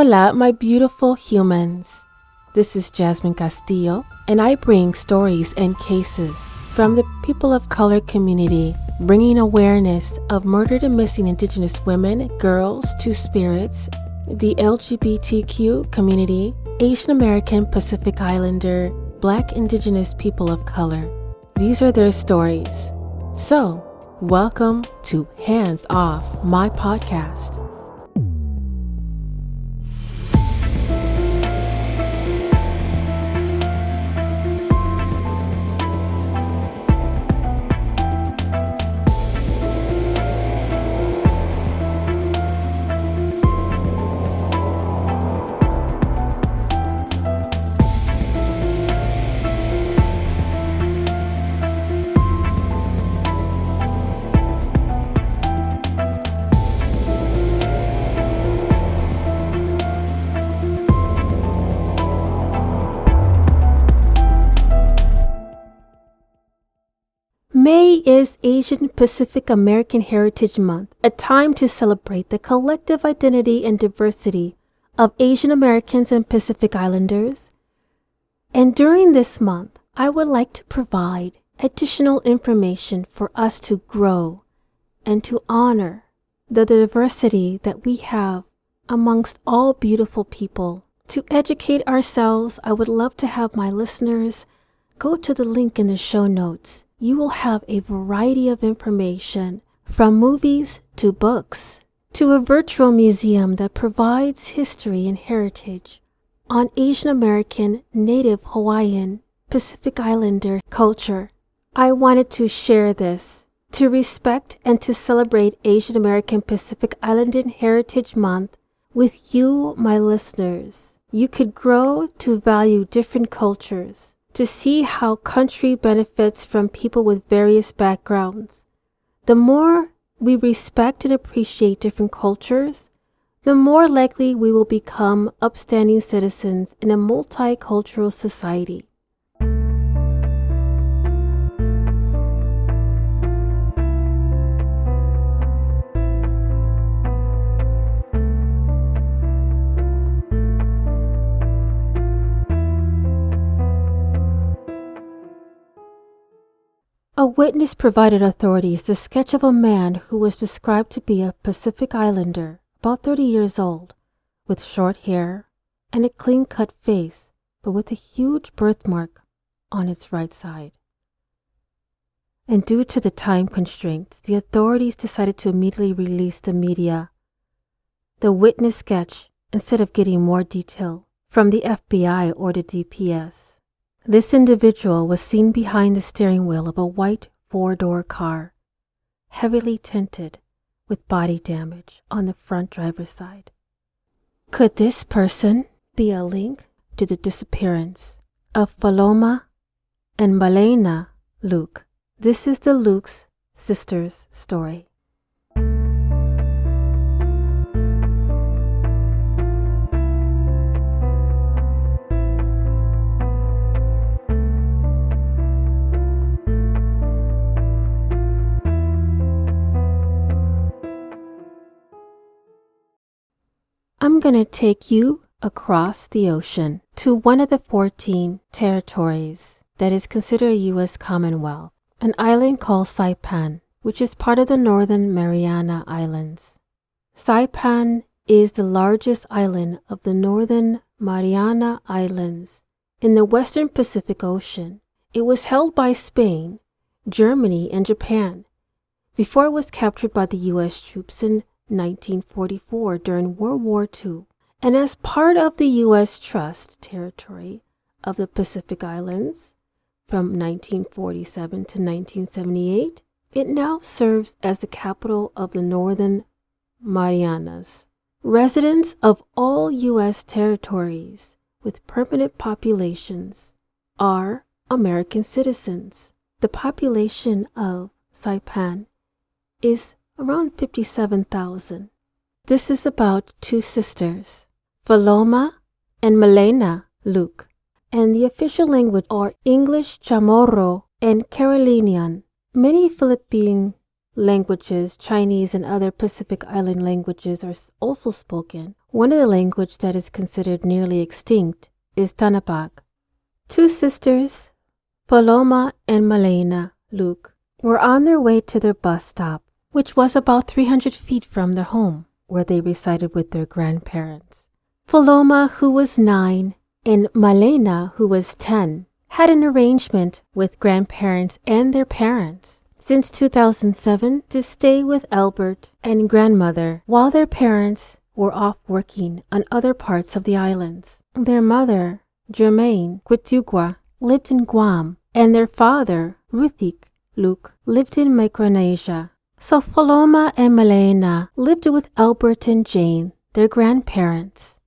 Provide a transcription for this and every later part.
Hola, my beautiful humans. This is Jasmine Castillo, and I bring stories and cases from the people of color community, bringing awareness of murdered and missing Indigenous women, girls, two-spirits, the LGBTQ community, Asian American, Pacific Islander, Black Indigenous people of color. These are their stories. So, welcome to Hands Off, my podcast. May is Asian Pacific American Heritage Month, a time to celebrate the collective identity and diversity of Asian Americans and Pacific Islanders. And during this month, I would like to provide additional information for us to grow and to honor the diversity that we have amongst all beautiful people. To educate ourselves, I would love to have my listeners go to the link in the show notes. You will have a variety of information, from movies to books, to a virtual museum that provides history and heritage on Asian American, Native Hawaiian, Pacific Islander culture. I wanted to share this to respect and to celebrate Asian American Pacific Islander Heritage Month with you, my listeners. You could grow to value different cultures, to see how country benefits from people with various backgrounds. The more we respect and appreciate different cultures, the more likely we will become upstanding citizens in a multicultural society. A witness provided authorities the sketch of a man who was described to be a Pacific Islander, about 30 years old, with short hair and a clean-cut face, but with a huge birthmark on its right side. And due to the time constraints, the authorities decided to immediately release the media the witness sketch instead of getting more detail from the FBI or the DPS. This individual was seen behind the steering wheel of a white four-door car, heavily tinted with body damage on the front driver's side. Could this person be a link to the disappearance of Faloma and Maleina Luhk? This is the Luhk's sisters' story. I'm going to take you across the ocean to one of the 14 territories that is considered a U.S. Commonwealth, an island called Saipan, which is part of the Northern Mariana Islands. Saipan is the largest island of the Northern Mariana Islands in the Western Pacific Ocean. It was held by Spain, Germany, and Japan before it was captured by the U.S. troops in 1944 during World War II, and as part of the U.S. Trust Territory of the Pacific Islands from 1947 to 1978, it now serves as the capital of the Northern Marianas. Residents of all U.S. territories with permanent populations are American citizens. The population of Saipan is around 57,000. This is about two sisters, Faloma and Maleina Luhk, and the official language are English Chamorro and Carolinian. Many Philippine languages, Chinese and other Pacific Island languages, are also spoken. One of the languages that is considered nearly extinct is Tanapag. Two sisters, Faloma and Maleina Luhk, were on their way to their bus stop, which was about 300 feet from their home, where they resided with their grandparents. Faloma, who was 9, and Maleina, who was 10, had an arrangement with grandparents and their parents since 2007 to stay with Albert and grandmother while their parents were off working on other parts of the islands. Their mother, Germaine Quitugua, lived in Guam, and their father, Ruthik Luhk, lived in Micronesia. So Faloma and Maleina lived with Albert and Jane, their grandparents.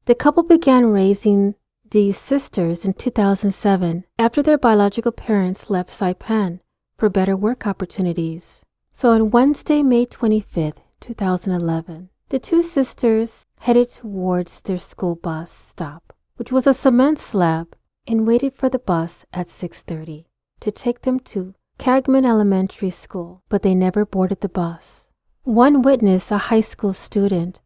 The couple began raising these sisters in 2007 after their biological parents left Saipan for better work opportunities. So on Wednesday, May 25th, 2011, the two sisters headed towards their school bus stop, which was a cement slab, and waited for the bus at 6:30 to take them to Kagman Elementary School, but they never boarded the bus. One witness, a high school student,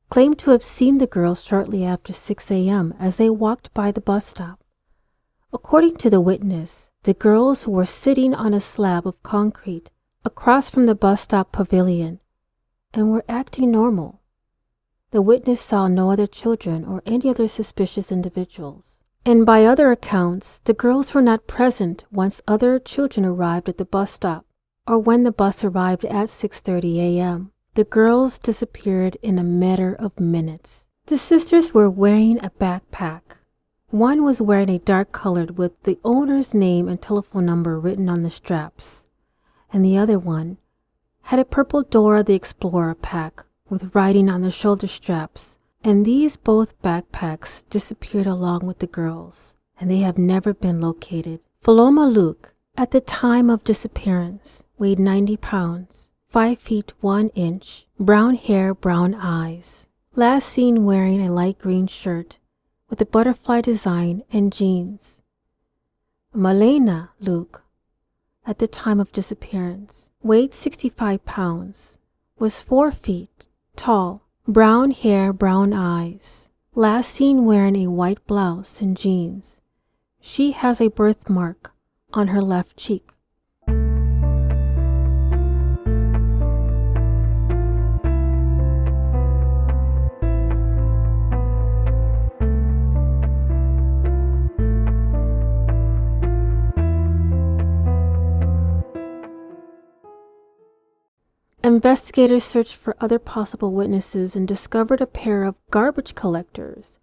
claimed to have seen the girls shortly after 6 a.m. as they walked by the bus stop. According to the witness, the girls were sitting on a slab of concrete across from the bus stop pavilion and were acting normal. The witness saw no other children or any other suspicious individuals. And by other accounts, the girls were not present once other children arrived at the bus stop or when the bus arrived at 6:30 a.m. The girls disappeared in a matter of minutes. The sisters were wearing a backpack. One was wearing a dark colored with the owner's name and telephone number written on the straps, and the other one had a purple Dora the Explorer pack with writing on the shoulder straps. And these both backpacks disappeared along with the girls, and they have never been located. Faloma Luhk, at the time of disappearance, weighed 90 pounds, 5 feet 1 inch, brown hair, brown eyes. Last seen wearing a light green shirt with a butterfly design and jeans. Maleina Luhk, at the time of disappearance, weighed 65 pounds, was 4 feet tall, brown hair, brown eyes. Last seen wearing a white blouse and jeans. She has a birthmark on her left cheek. Investigators searched for other possible witnesses and discovered a pair of garbage collectors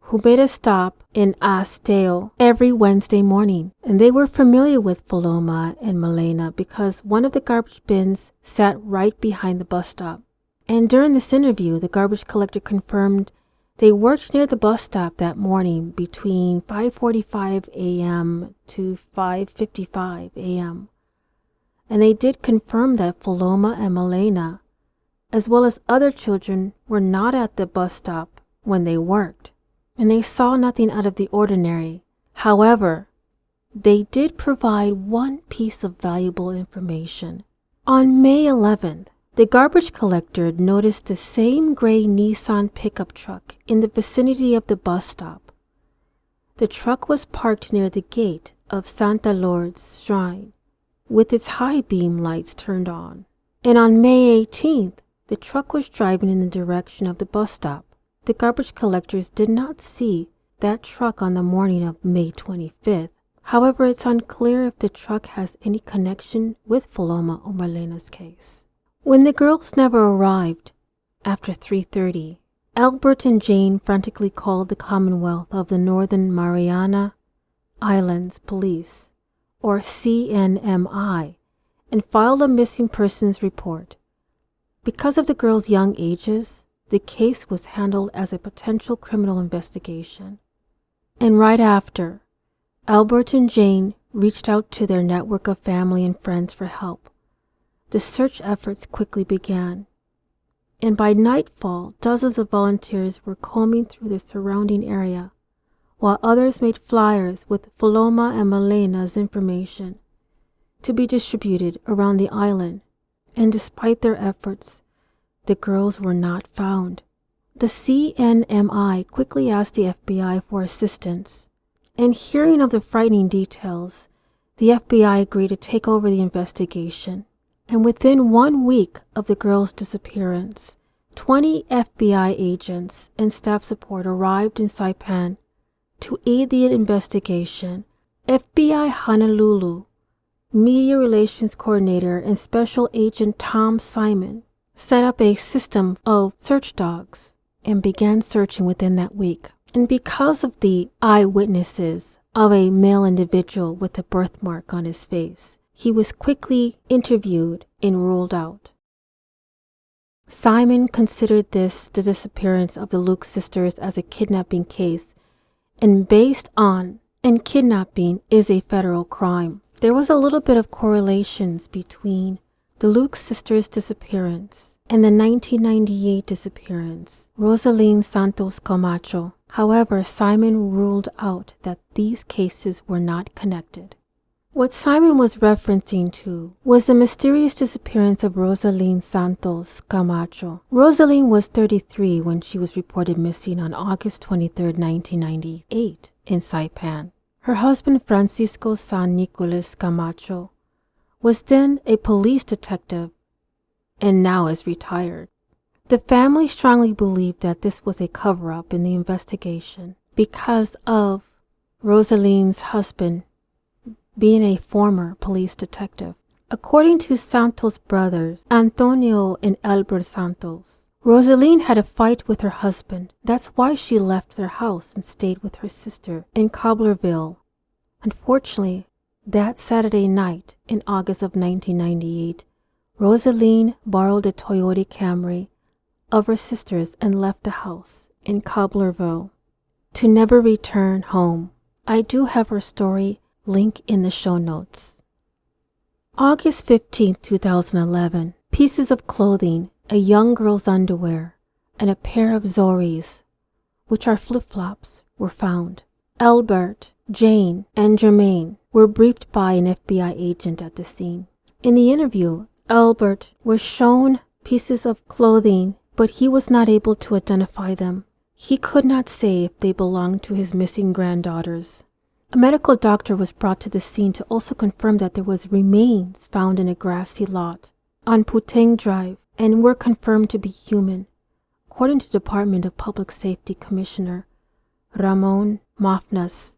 who made a stop in Asteo every Wednesday morning. And they were familiar with Faloma and Maleina because one of the garbage bins sat right behind the bus stop. And during this interview, the garbage collector confirmed they worked near the bus stop that morning between 5:45 a.m. to 5:55 a.m. And they did confirm that Faloma and Maleina, as well as other children, were not at the bus stop when they worked, and they saw nothing out of the ordinary. However, they did provide one piece of valuable information. On May 11th, the garbage collector noticed the same gray Nissan pickup truck in the vicinity of the bus stop. The truck was parked near the gate of Santa Lourdes Shrine, with its high beam lights turned on. And on May 18th, the truck was driving in the direction of the bus stop. The garbage collectors did not see that truck on the morning of May 25th. However, it's unclear if the truck has any connection with Faloma or Maleina's case. When the girls never arrived, after 3:30, Albert and Jane frantically called the Commonwealth of the Northern Mariana Islands Police, or CNMI, and filed a missing persons report. Because of the girls' young ages, the case was handled as a potential criminal investigation. And right after, Albert and Jane reached out to their network of family and friends for help. The search efforts quickly began, and by nightfall, dozens of volunteers were combing through the surrounding area, while others made flyers with Faloma and Maleina's information to be distributed around the island and despite their efforts, the girls were not found. The CNMI quickly asked the FBI for assistance, and hearing of the frightening details, the FBI agreed to take over the investigation. And within 1 week of the girls' disappearance, 20 FBI agents and staff support arrived in Saipan to aid the investigation. FBI Honolulu Media Relations Coordinator and Special Agent Tom Simon set up a system of search dogs and began searching within that week. And because of the eyewitnesses of a male individual with a birthmark on his face, he was quickly interviewed and ruled out. Simon considered the disappearance of the Luhk sisters as a kidnapping case, and kidnapping is a federal crime. There was a little bit of correlations between the Luhk sisters' disappearance and the 1998 disappearance, Rosaline Camacho. However, Simon ruled out that these cases were not connected. What Simon was referencing to was the mysterious disappearance of Rosaline Camacho. Rosaline was 33 when she was reported missing on August 23, 1998 in Saipan. Her husband, Francisco San Nicolas Camacho, was then a police detective and now is retired. The family strongly believed that this was a cover-up in the investigation because of Rosaline's husband being a former police detective. According to Santos' brothers, Antonio and Albert Santos, Rosaline had a fight with her husband. That's why she left their house and stayed with her sister in Cobblerville. Unfortunately, that Saturday night in August of 1998, Rosaline borrowed a Toyota Camry of her sister's and left the house in Cobblerville to never return home. I do have her story link in the show notes. August 15, 2011, pieces of clothing, a young girl's underwear, and a pair of Zoris, which are flip-flops, were found. Albert, Jane, and Jermaine were briefed by an FBI agent at the scene. In the interview, Albert was shown pieces of clothing, but he was not able to identify them. He could not say if they belonged to his missing granddaughters. A medical doctor was brought to the scene to also confirm that there was remains found in a grassy lot on Puteng Drive and were confirmed to be human, according to Department of Public Safety Commissioner Ramon Mafnas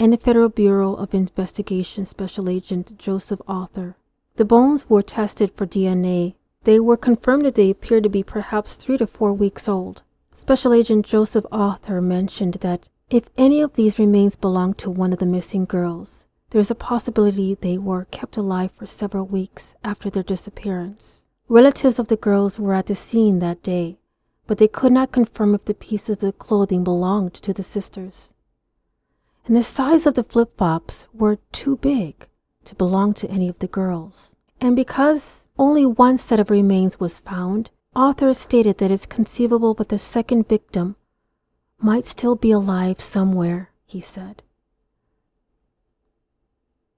and the Federal Bureau of Investigation Special Agent Joseph Arthur. The bones were tested for DNA. They were confirmed that they appeared to be perhaps 3 to 4 weeks old. Special Agent Joseph Arthur mentioned that if any of these remains belonged to one of the missing girls, there is a possibility they were kept alive for several weeks after their disappearance. Relatives of the girls were at the scene that day, but they could not confirm if the pieces of the clothing belonged to the sisters. And the size of the flip-flops were too big to belong to any of the girls. And because only one set of remains was found, Arthur stated that it's conceivable that the second victim might still be alive somewhere, he said.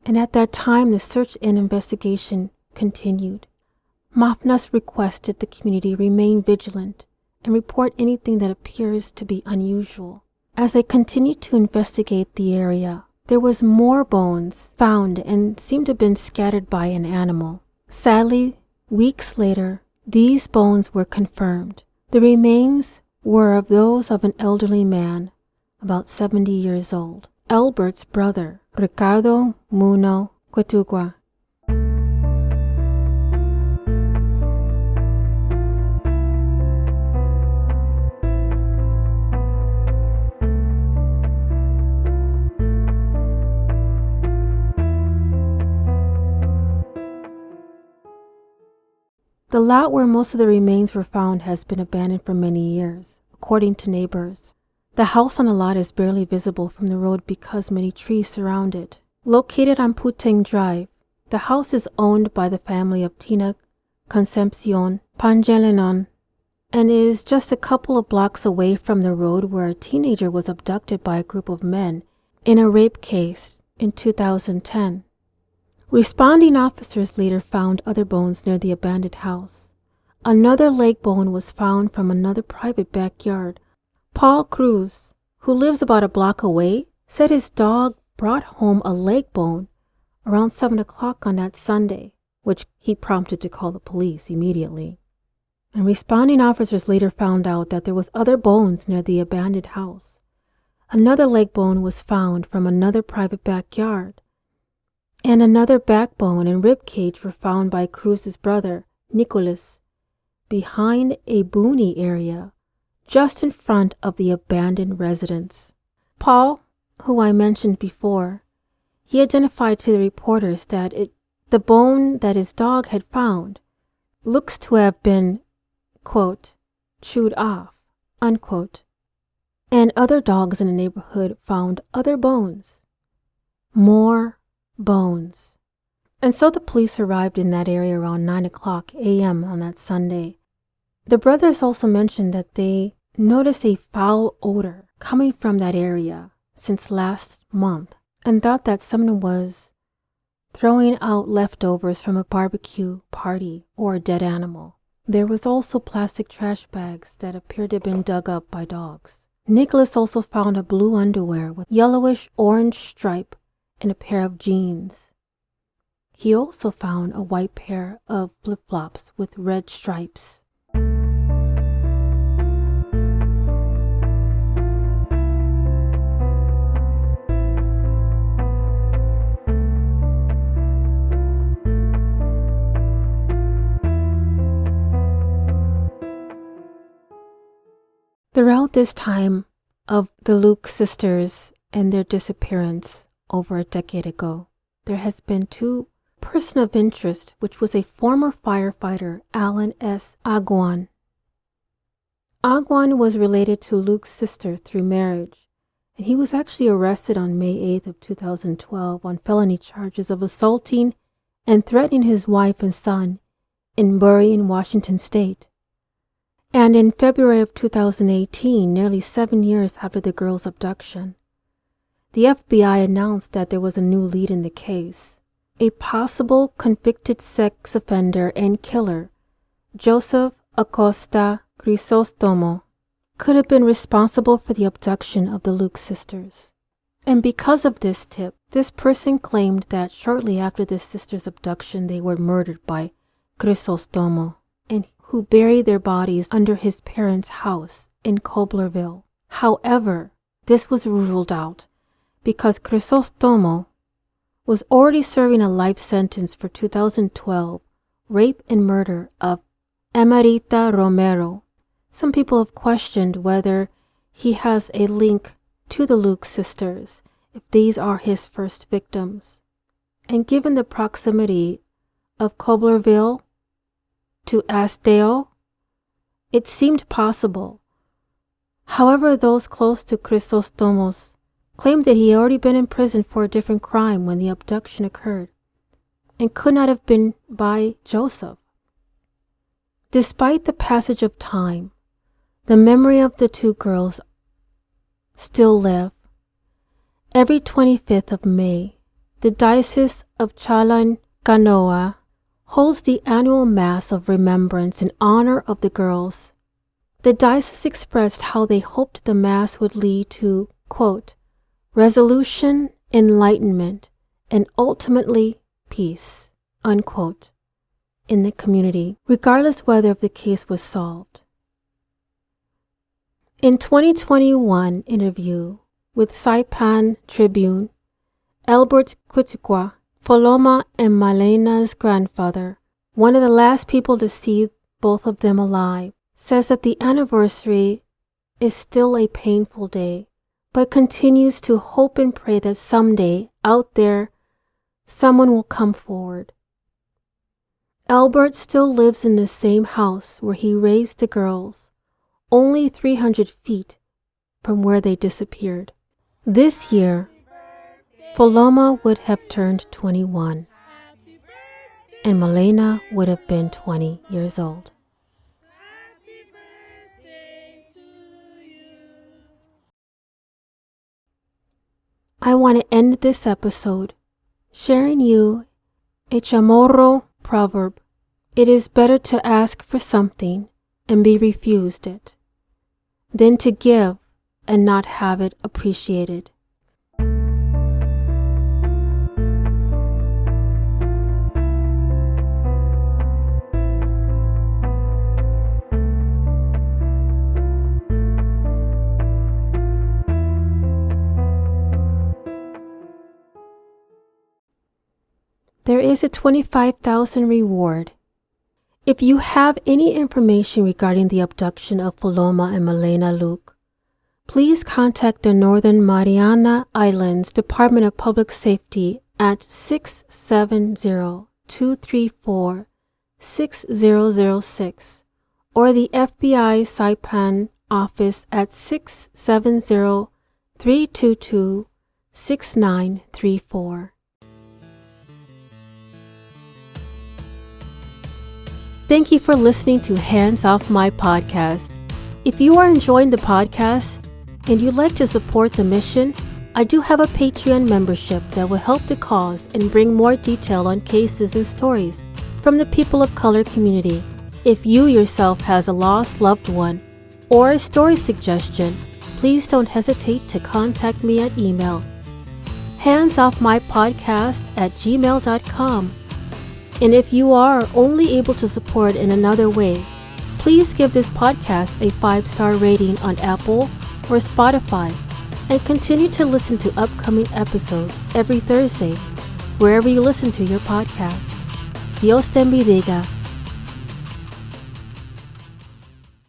And at that time, the search and investigation continued. Mafnas requested the community remain vigilant and report anything that appears to be unusual. As they continued to investigate the area, there was more bones found and seemed to have been scattered by an animal. Sadly, weeks later, these bones were confirmed. The remains were of those of an elderly man, about 70 years old, Albert's brother, Ricardo Muno Quetugua. The lot where most of the remains were found has been abandoned for many years, according to neighbors. The house on the lot is barely visible from the road because many trees surround it. Located on Puteng Drive, the house is owned by the family of Tina Concepcion Pangelinan and is just a couple of blocks away from the road where a teenager was abducted by a group of men in a rape case in 2010. Responding officers later found other bones near the abandoned house. Another leg bone was found from another private backyard. Paul Cruz, who lives about a block away, said his dog brought home a leg bone around 7 o'clock on that Sunday, which he prompted to call the police immediately. And responding officers later found out that there was other bones near the abandoned house. Another leg bone was found from another private backyard. And another backbone and rib cage were found by Cruz's brother, Nicholas, behind a booney area just in front of the abandoned residence. Paul, who I mentioned before, he identified to the reporters that the bone that his dog had found looks to have been, quote, chewed off, unquote. And other dogs in the neighborhood found other bones. More bones. And so the police arrived in that area around 9 o'clock a.m. on that Sunday. The brothers also mentioned that they noticed a foul odor coming from that area since last month and thought that someone was throwing out leftovers from a barbecue party or a dead animal. There was also plastic trash bags that appeared to have been dug up by dogs. Nicholas also found a blue underwear with yellowish orange stripe and a pair of jeans. He also found a white pair of flip-flops with red stripes. Throughout this time of the Luhk sisters and their disappearance over a decade ago, there has been two persons of interest, which was a former firefighter, Alan S. Agwan. Agwan was related to Luhk's sister through marriage, and he was actually arrested on May 8th of 2012 on felony charges of assaulting and threatening his wife and son in Burien, Washington State. And in February of 2018, nearly 7 years after the girl's abduction, the FBI announced that there was a new lead in the case. A possible convicted sex offender and killer, Joseph Acosta Crisostomo, could have been responsible for the abduction of the Luhk sisters. And because of this tip, this person claimed that shortly after the sisters' abduction, they were murdered by Crisostomo, and who buried their bodies under his parents' house in Coblerville. However, this was ruled out because Crisostomo was already serving a life sentence for 2012 rape and murder of Emerita Romero. Some people have questioned whether he has a link to the Luhk sisters, if these are his first victims. And given the proximity of Coblerville to Asteo, it seemed possible. However, those close to Crisostomo claimed that he had already been in prison for a different crime when the abduction occurred, and could not have been by Joseph. Despite the passage of time, the memory of the two girls still live. Every 25th of May, the Diocese of Chalon-Canoa holds the annual Mass of Remembrance in honor of the girls. The diocese expressed how they hoped the Mass would lead to, quote, resolution, enlightenment, and ultimately peace, unquote, in the community, regardless whether the case was solved. In 2021 interview with Saipan Tribune, Albert Quitiqua, Faloma and Maleina's grandfather, one of the last people to see both of them alive, says that the anniversary is still a painful day, but continues to hope and pray that someday out there someone will come forward. Albert still lives in the same house where he raised the girls, only 300 feet from where they disappeared. This year, Faloma would have turned 21, and Maleina would have been 20 years old. I want to end this episode sharing you A Chamorro proverb. It is better to ask for something and be refused it than to give and not have it appreciated. There is a 25,000 reward. If you have any information regarding the abduction of Faloma and Maleina Luhk, please contact the Northern Mariana Islands Department of Public Safety at 670-234-6006 or the FBI Saipan office at 670-322-6934. Thank you for listening to Hands Off My Podcast. If you are enjoying the podcast and you'd like to support the mission, I do have a Patreon membership that will help the cause and bring more detail on cases and stories from the people of color community. If you yourself has a lost loved one or a story suggestion, please don't hesitate to contact me at email handsoffmypodcast@gmail.com. And if you are only able to support in another way, please give this podcast a 5-star rating on Apple or Spotify and continue to listen to upcoming episodes every Thursday, wherever you listen to your podcast. Dios te bendiga.